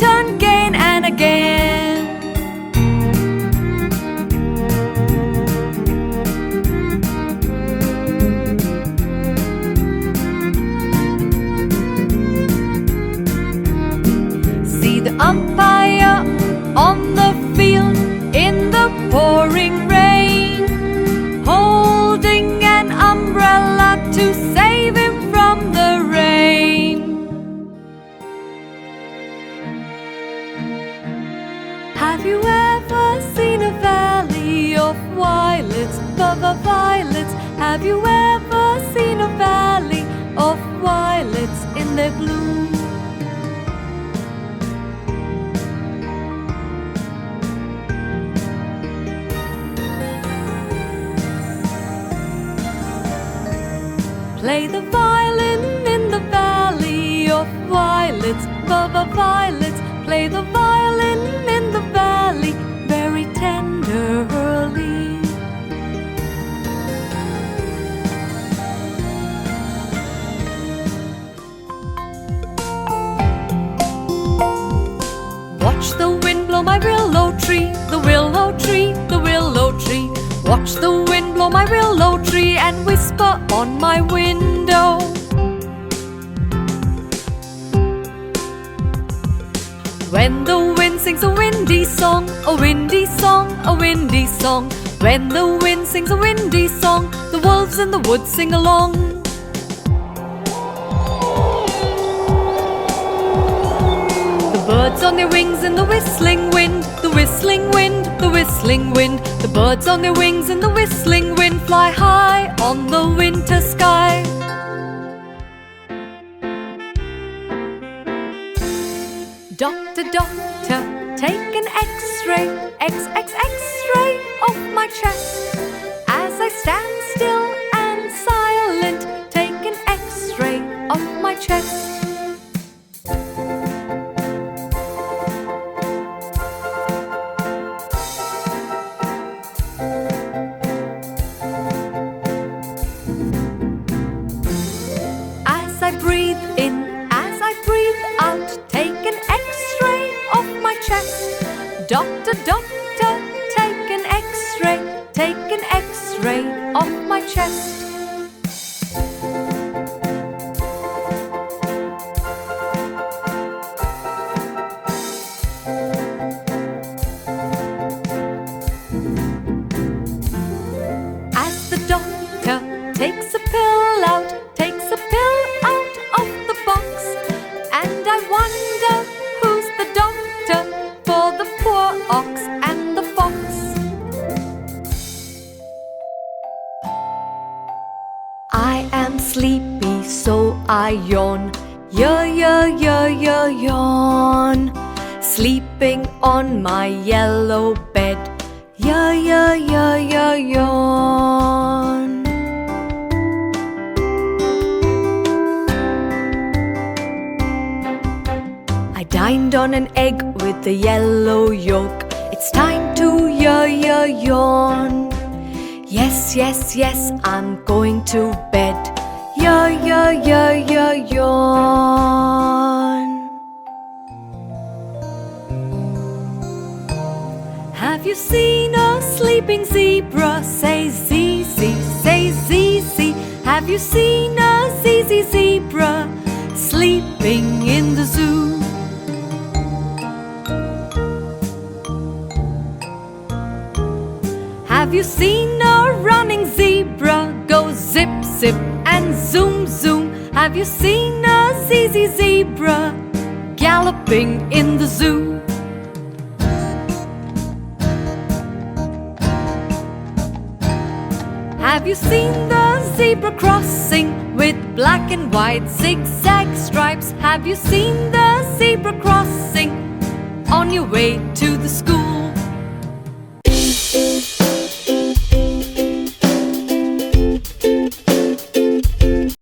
turn again and again. See the umpire on the field in the pouring rain, holding an umbrella to save him from the rain. Have you ever seen a valley of violets, violets? Have you ever seen a valley of violets in their bloom? Play the violin in the valley of violets, violets. Play the violin in the valley very tenderly. Watch the wind blow my willow tree, the willow tree, the willow tree. Watch the wind blow my willow tree and whisper on my window. When the wind sings a windy song, a windy song, a windy song. When the wind sings a windy song, the wolves in the woods sing along. The birds on their wings in the whistling wind, the whistling wind, the whistling wind. The birds on their wings in the whistling wind fly high on the winter sky. Doctor, doctor, take an X-ray, X-ray of my chest. As I stand still and silent, take an X-ray of my chest. As I breathe in, as I breathe out, take an X-ray of my chest. Doctor, doctor, take an X-ray, take an X-ray of my chest. As the doctor takes a pill out, takes a pill out of the box, and I wonder who's the doctor for the poor ox and the fox. I am sleepy, so I yawn, yawn. Sleeping on my yellow bed, yawn. I dined on an egg with the yellow yolk. It's time to yawn. Yes, yes, yes, I'm going to bed. Yawn. Have you seen a sleeping zebra? Say zee, say zee. Have you seen a zebra sleeping in the zoo? Have you seen a running zebra go zip, zip and zoom, zoom? Have you seen a zebra galloping in the zoo? Have you seen the zebra crossing with black and white zigzag stripes? Have you seen the zebra crossing on your way to the school?